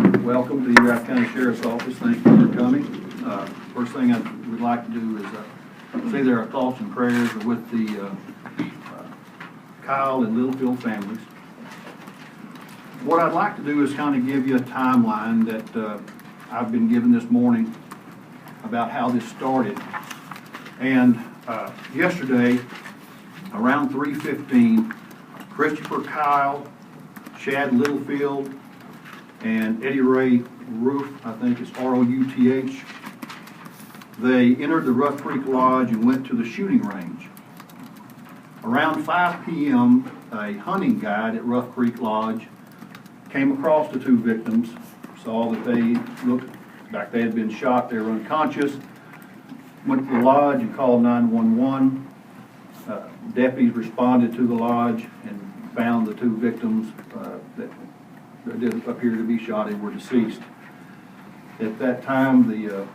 Welcome to the Erath County Sheriff's Office. Thank you for coming. First thing I would like to do is say there are thoughts and prayers with the Kyle and Littlefield families. What I'd like to do is kind of give you a timeline that I've been given this morning about how this started. And yesterday, around 3:15, Christopher Kyle, Chad Littlefield, and Eddie Ray Roof, I think it's R-O-U-T-H, they entered the Rough Creek Lodge and went to the shooting range. Around 5 p.m., a hunting guide at Rough Creek Lodge came across the two victims, saw that they looked like they had been shot, they were unconscious, went to the lodge and called 911. Deputies responded to the lodge and found the two victims that did appear to be shot and were deceased. At that time, the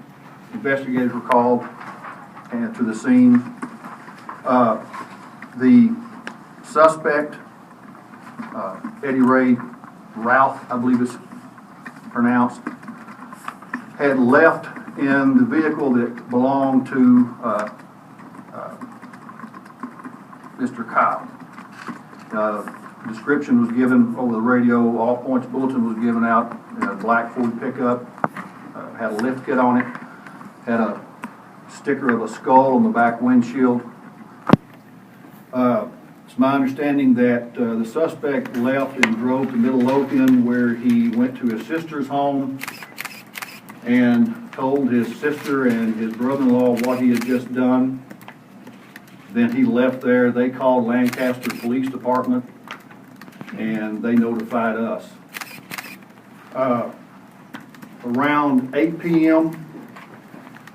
investigators were called and to the scene. The suspect, Eddie Ray Ralph, I believe it's pronounced, had left in the vehicle that belonged to Mr. Kyle. Description was given over the radio, all points bulletin was given out, a black Ford pickup, had a lift kit on it, had a sticker of a skull on the back windshield. It's my understanding that the suspect left and drove to Midlothian, where he went to his sister's home and told his sister and his brother-in-law what he had just done. Then he left there. They called Lancaster Police Department and they notified us. Around 8 p.m.,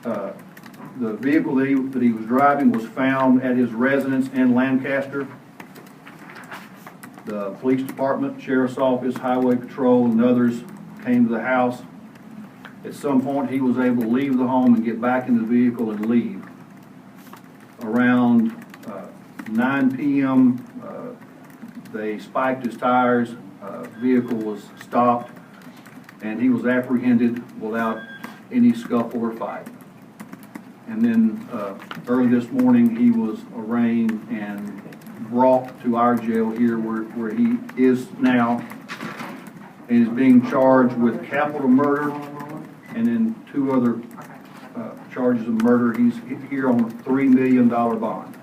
the vehicle that he was driving was found at his residence in Lancaster. The police department, sheriff's office, highway patrol, and others came to the house. At some point, he was able to leave the home and get back in the vehicle and leave. Around 9 p.m., they spiked his tires, vehicle was stopped, and he was apprehended without any scuffle or fight. And then early this morning, he was arraigned and brought to our jail here where he is now, and is being charged with capital murder and then 2 other charges of murder. He's here on a $3 million bond.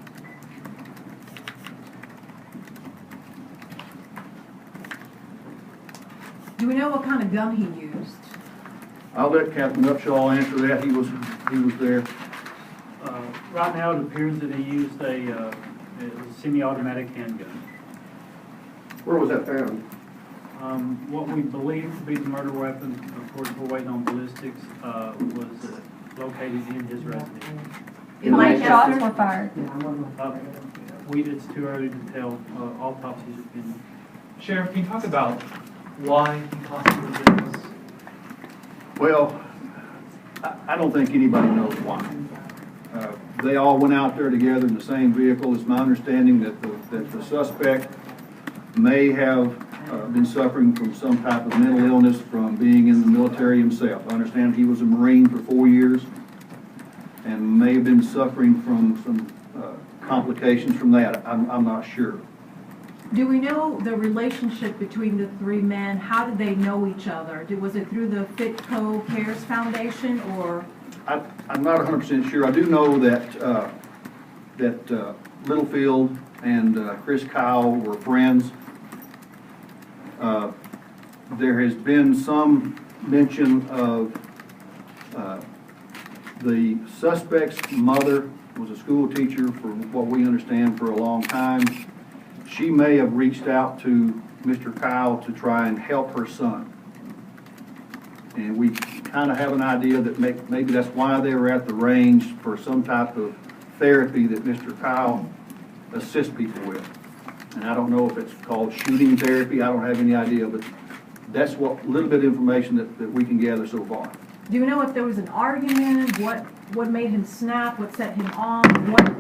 Do we know what kind of gun he used? I'll let Captain Upshaw answer that. He was there. Right now, it appears that he used a semi-automatic handgun. Where was that found? What we believe to be the murder weapon, of course we're waiting on ballistics, was located in his residence. In Lancaster? Shots were fired. It's too early to tell. Autopsies have been. Sheriff, can you talk about why he possibly did this? Well, I don't think anybody knows why. They all went out there together in the same vehicle. It's my understanding that the suspect may have been suffering from some type of mental illness from being in the military himself. I understand he was a Marine for 4 years and may have been suffering from some complications from that. I'm not sure. Do we know the relationship between the 3 men? How did they know each other? Was it through the Fitco Cares Foundation, or? I'm not 100% sure. I do know that Littlefield and Chris Kyle were friends. There has been some mention of the suspect's mother was a school teacher for what we understand for a long time. She may have reached out to Mr. Kyle to try and help her son. And we kind of have an idea that maybe that's why they were at the range, for some type of therapy that Mr. Kyle assists people with. And I don't know if it's called shooting therapy. I don't have any idea, but that's what little bit of information that we can gather so far. Do you know if there was an argument? What made him snap? What set him off? What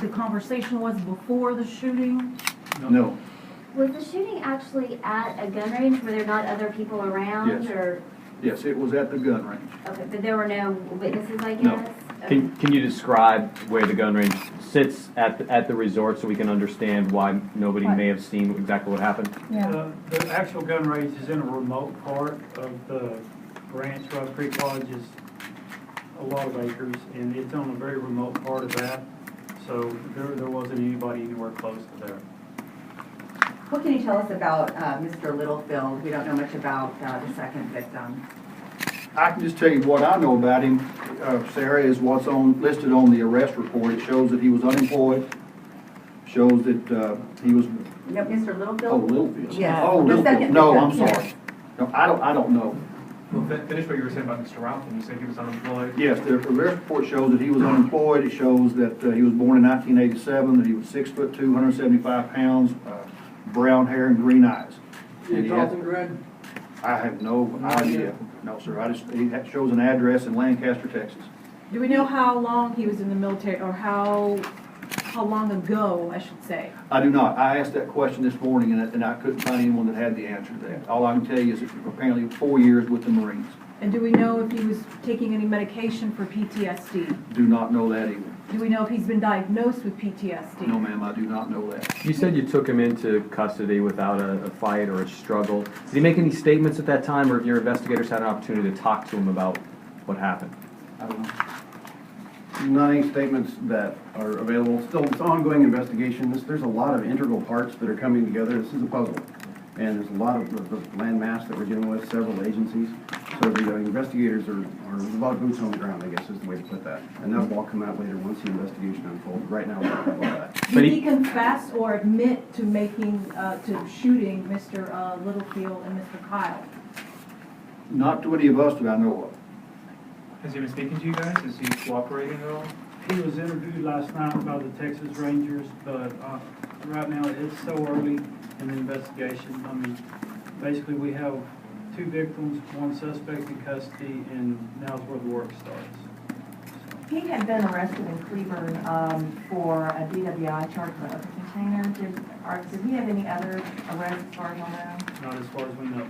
the conversation was before the shooting? No. Was the shooting actually at a gun range? Were there not other people around? Yes. Or, Yes, it was at the gun range. okay, but there were no witnesses, I No. guess? Okay. Can you describe where the gun range sits at the resort so we can understand why nobody may have seen exactly what happened? The actual gun range is in a remote part of the ranch. Rough Creek Lodge is a lot of acres, and it's on a very remote part of that. So there wasn't anybody anywhere close to there. What can you tell us about Mr. Littlefield? We don't know much about the second victim. I can just tell you what I know about him, Sarah, is what's listed on the arrest report. It shows that he was unemployed, shows that he was, No, Mr. Littlefield? oh, Littlefield. Yes. Oh, The Littlefield. second No, I'm victim, sorry. No, I don't know. Well, finish what you were saying about Mr. Ralph, and you said he was unemployed. Yes, the arrest report shows that he was unemployed. It shows that he was born in 1987, that he was 6'2", 175 pounds, brown hair and green eyes. And he had- grad? I have no idea. No, sir. It shows an address in Lancaster, Texas. Do we know how long he was in the military, or how long ago, I should say? I do not. I asked that question this morning, and I couldn't find anyone that had the answer to that. All I can tell you is it's apparently 4 years with the Marines. And do we know if he was taking any medication for PTSD? Do not know that either. Do we know if he's been diagnosed with PTSD? No, ma'am, I do not know that. You said you took him into custody without a fight or a struggle. Did he make any statements at that time, or have your investigators had an opportunity to talk to him about what happened? I don't know. Not any statements that are available. Still, it's ongoing investigation. There's a lot of integral parts that are coming together. This is a puzzle. And there's a lot of the land mass that we're dealing with, several agencies. So the investigators are a lot of boots on the ground, I guess is the way to put that. And that'll all come out later once the investigation unfolds. Right now, we don't have all that. Did he confess or admit to to shooting Mr. Littlefield and Mr. Kyle? Not to any of us that I know of. Has he been speaking to you guys? Is he cooperating at all? He was interviewed last night by the Texas Rangers, but right now it's so early in the investigation. I mean, basically we have 2 victims, 1 suspect in custody, and now's where the work starts. He had been arrested in Cleburne for a DWI charge of a container. Did he have any other arrests as far as you know? Not as far as we know.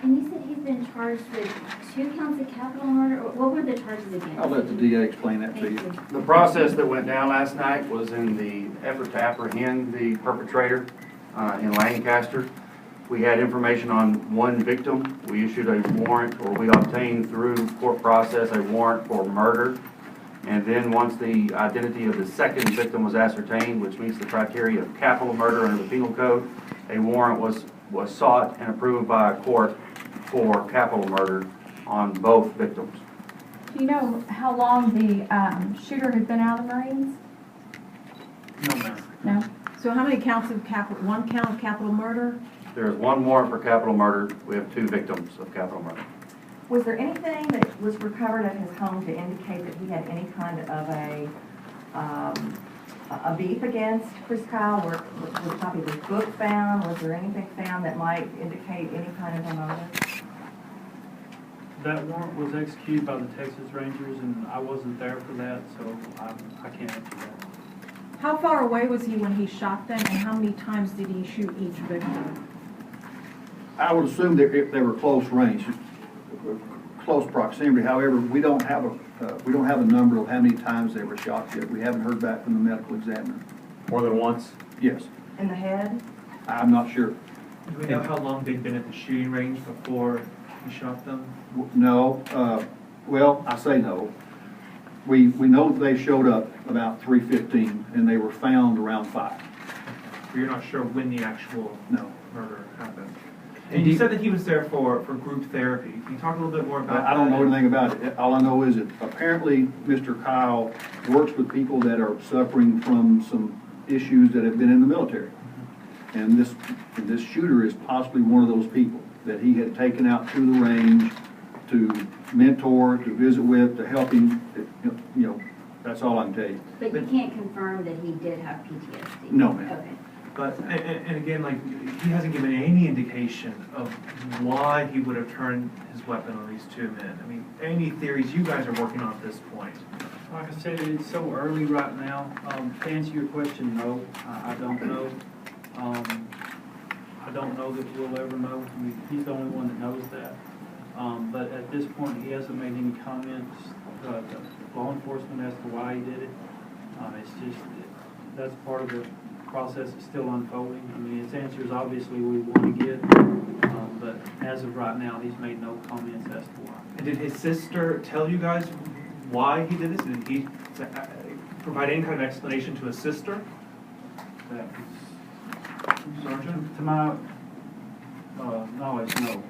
And you said he's been charged with 2 counts of capital murder? Or what were the charges again? I'll let the DA explain that to Thank you. you. The process that went down last night was in the effort to apprehend the perpetrator in Lancaster. We had information on 1 victim. We issued a warrant, or we obtained through court process a warrant for murder. And then once the identity of the second victim was ascertained, which meets the criteria of capital murder under the penal code, a warrant was sought and approved by a court for capital murder on both victims. Do you know how long the shooter has been out of the Marines? No, ma'am. No. So how many counts of capital, 1 count of capital murder? There is 1 warrant for capital murder. We have 2 victims of capital murder. Was there anything that was recovered at his home to indicate that he had any kind of a beef against Chris Kyle? Was a copy of his book found? Was there anything found that might indicate any kind of a motive? That warrant was executed by the Texas Rangers, and I wasn't there for that, so I can't answer that. How far away was he when he shot them, and how many times did he shoot each victim? I would assume that if they were close range, close proximity. However, we don't have a number of how many times they were shot yet. We haven't heard back from the medical examiner. More than once? Yes, In the head? I'm not sure. Do we know how long they'd been at the shooting range before he shot them? No, well, I say no. We know that they showed up about 3:15 and they were found around 5. But you're not sure when the actual No. murder happened? And you said that he was there for group therapy. Can you talk a little bit more about that? I don't know anything about it. All I know is that apparently Mr. Kyle works with people that are suffering from some issues that have been in the military. And this shooter is possibly one of those people that he had taken out to the range to mentor, to visit with, to help him. You know, that's all I can tell you. But you can't confirm that he did have PTSD? No, ma'am. Okay. But, and again, like, he hasn't given any indication of why he would have turned his weapon on these 2 men. I mean, any theories you guys are working on at this point? Like I said, it's so early right now. To answer your question, no, I don't know. I don't know that we'll ever know. I mean, he's the only one that knows that. But at this point, he hasn't made any comments, to law enforcement as to why he did it. It's just, that's part of the process that's still unfolding. I mean, his answers obviously we want to get, but as of right now, he's made no comments as to why. And did his sister tell you guys why he did this? Did he provide any kind of explanation to his sister? That was, Sergeant, to my knowledge, no.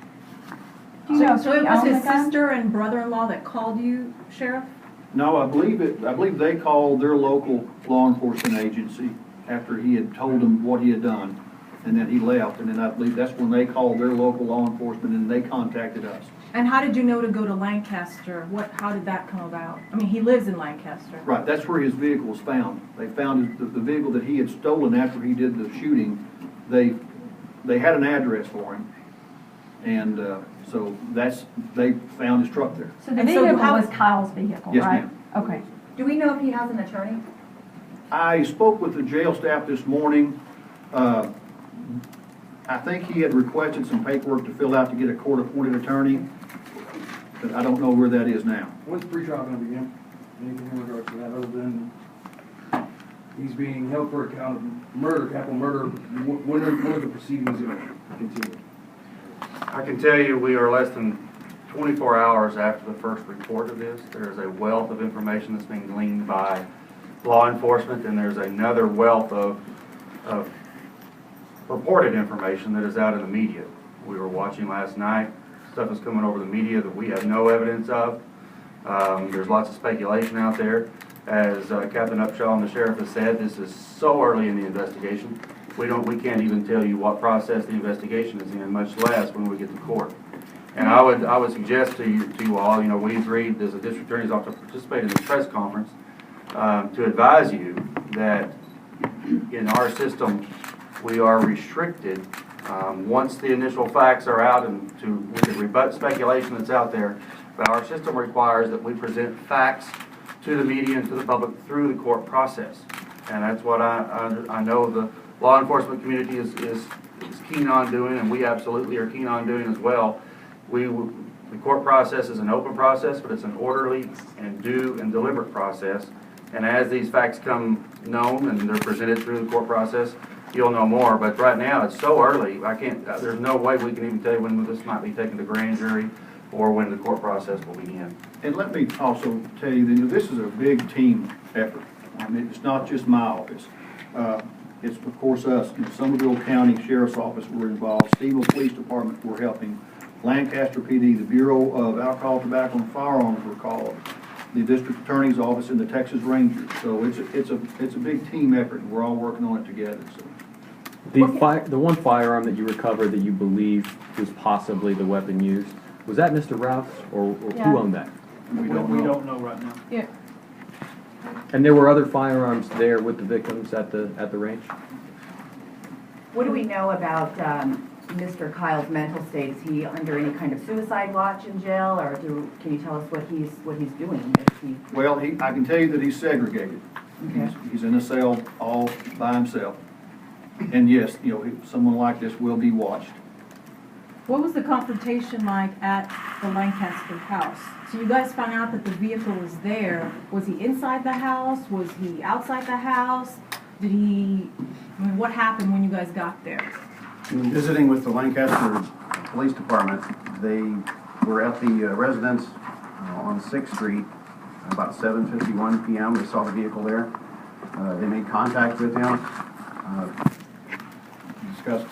Do you know if So he it was owned his the gun? sister and brother-in-law that called you, Sheriff? No, I believe they called their local law enforcement agency after he had told them what he had done, and then he left, and then I believe that's when they called their local law enforcement, and they contacted us. And how did you know to go to Lancaster? How did that come about? I mean, he lives in Lancaster. Right, that's where his vehicle was found. They found the vehicle that he had stolen after he did the shooting. They had an address for him, and so they found his truck there. So the And so vehicle how- was Kyle's vehicle, Yes, right? ma'am. Okay. Do we know if he has an attorney? I spoke with the jail staff this morning. I think he had requested some paperwork to fill out to get a court-appointed attorney, but I don't know where that is now. When's the pre-trial going to begin? Anything in regards to that, other than he's being held for account of murder, capital murder? When are the proceedings going to continue? I can tell you, we are less than 24 hours after the first report of this. There is a wealth of information that's being gleaned by law enforcement, and there's another wealth of reported information that is out in the media. We were watching last night, stuff is coming over the media that we have no evidence of. There's lots of speculation out there. As Captain Upshaw and the sheriff has said, this is so early in the investigation. We can't even tell you what process the investigation is in, much less when we get to court. And I would suggest to you all, we agreed as a district attorney's office to participate in this press conference to advise you that in our system we are restricted once the initial facts are out, and we can rebut speculation that's out there. But our system requires that we present facts to the media and to the public through the court process, and that's what I know the law enforcement community is keen on doing, and we absolutely are keen on doing as well. The court process is an open process, but it's an orderly and due and deliberate process. And as these facts come known and they're presented through the court process, you'll know more. But right now, it's so early, there's no way we can even tell you when this might be taken to grand jury or when the court process will begin. And let me also tell you that this is a big team effort. I mean, it's not just my office. It's, of course, us. Somerville County Sheriff's Office were involved. Stevens Police Department were helping. Lancaster PD, the Bureau of Alcohol, Tobacco, and Firearms were called. The District Attorney's Office and the Texas Rangers. So it's a big team effort, and we're all working on it together. So. The one firearm that you recovered that you believe was possibly the weapon used, was that Mr. Routh's, or Yeah. who owned that? We don't know right now. Yeah. And there were other firearms there with the victims at the range? What do we know about Mr. Kyle's mental state? Is he under any kind of suicide watch in jail, or can you tell us what he's doing? Well, I can tell you that he's segregated. Okay. He's in a cell all by himself. And yes, someone like this will be watched. What was the confrontation like at the Lancaster house? So you guys found out that the vehicle was there. Was he inside the house? Was he outside the house? What happened when you guys got there? In visiting with the Lancaster Police Department, they were at the residence on 6th Street about 7:51 p.m. They saw the vehicle there. They made contact with him, discussed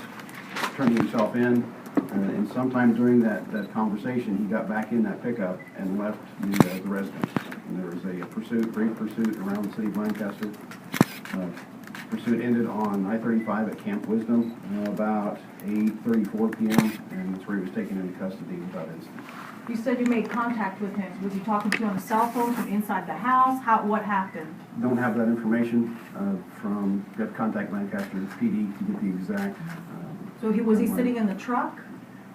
turning himself in, and sometime during that conversation, he got back in that pickup and left the residence. And there was a brief pursuit around the city of Lancaster. Pursuit ended on I-35 at Camp Wisdom about 8:34 p.m., and that's where he was taken into custody without incident. You said you made contact with him. Was he talking to you on a cell phone from inside the house? What happened? Don't have that information got to contact Lancaster PD to get the exact. So was he sitting in the truck?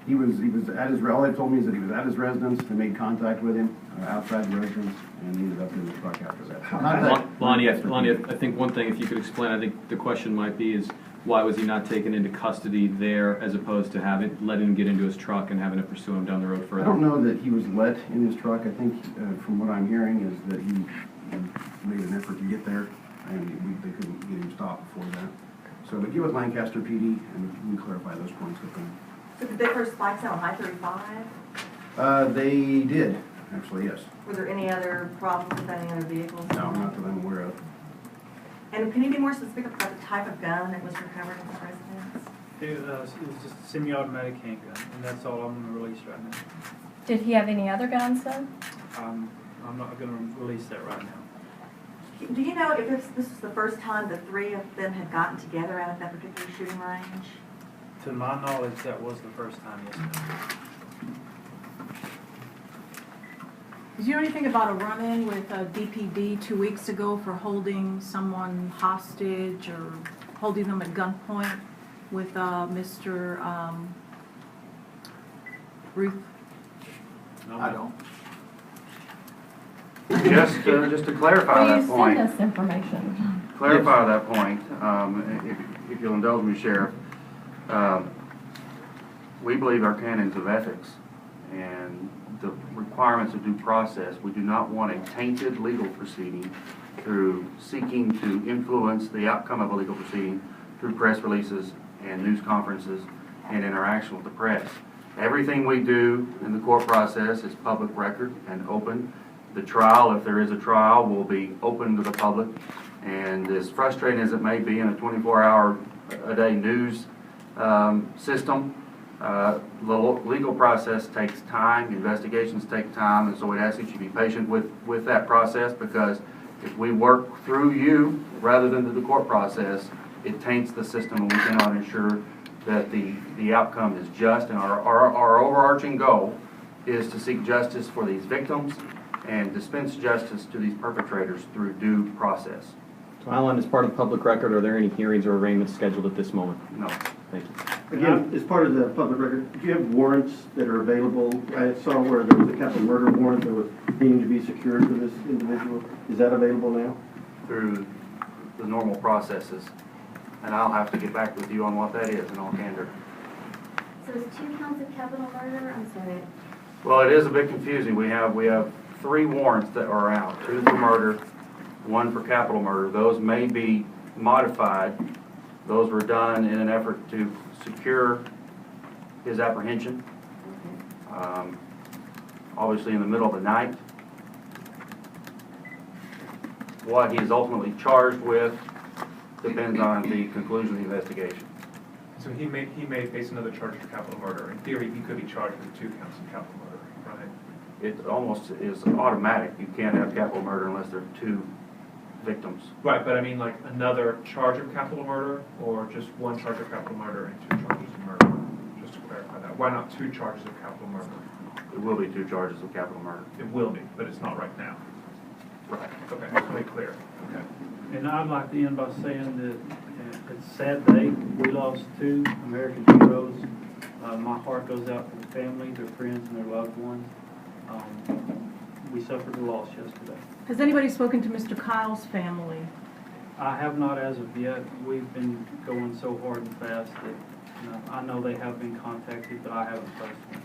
He was at his, all they told me is that he was at his residence. They made contact with him outside the residence, and he ended up in the truck after that. Lonnie, I think one thing, if you could explain, I think the question might be is, Why was he not taken into custody there as opposed to letting him get into his truck and having to pursue him down the road further? I don't know that he was let in his truck. I think, from what I'm hearing, is that he made an effort to get there, and they couldn't get him stopped before that. So, but get with Lancaster PD, and we can clarify those points with them. So did they first spikes out on I-35? They did, actually, yes. Were there any other problems with any other vehicles? No, not that I'm aware of. And can you be more specific about the type of gun that was recovered in the residence? It was just a semi-automatic handgun, and that's all I'm gonna release right now. Did he have any other guns though? I'm not gonna release that right now. Do you know if this was the first time the three of them had gotten together out at that particular shooting range? To my knowledge, that was the first time, yes, ma'am. Did you know anything about a run-in with DPD 2 weeks ago for holding someone hostage or holding them at gunpoint with Mr. Ruth? I don't. Just to clarify Will that you point. send us information? Clarify that point, if you'll indulge me, Sheriff. We believe our canons of ethics and the requirements of due process. We do not want a tainted legal proceeding through seeking to influence the outcome of a legal proceeding through press releases and news conferences and interaction with the press. Everything we do in the court process is public record and open. The trial, if there is a trial, will be open to the public. And as frustrating as it may be in a 24-hour-a-day news system, the legal process takes time, investigations take time, and so we'd ask that you be patient with that process, because if we work through you rather than through the court process, it taints the system, and we cannot ensure that the outcome is just. And our overarching goal is to seek justice for these victims and dispense justice to these perpetrators through due process. So Alan, as part of the public record, are there any hearings or arraignments scheduled at this moment? No. Thank you. Again, as part of the public record, do you have warrants that are available? I saw where there was a capital murder warrant that was needing to be secured for this individual. Is that available now? Through the normal processes. And I'll have to get back with you on what that is in all candor. So it's 2 counts of capital murder? I'm sorry. Well, it is a bit confusing. We have 3 warrants that are out, 2 for murder, 1 for capital murder. Those may be modified. Those were done in an effort to secure his apprehension. Obviously in the middle of the night. What he is ultimately charged with depends on the conclusion of the investigation. So he may face another charge for capital murder. In theory, he could be charged with 2 counts of capital murder, right? It almost is automatic. You can't have capital murder unless there are 2 victims. Right, but I mean like another charge of capital murder, or just 1 charge of capital murder and 2 charges of murder? Just to clarify that. Why not 2 charges of capital murder? There will be 2 charges of capital murder. It will be, but it's not right now. Right. Okay, just to make clear. Okay. And I'd like to end by saying that it's a sad day. We lost 2 American heroes. My heart goes out to the family, their friends, and their loved ones. We suffered a loss yesterday. Has anybody spoken to Mr. Kyle's family? I have not as of yet. We've been going so hard and fast that I know they have been contacted, but I haven't personally.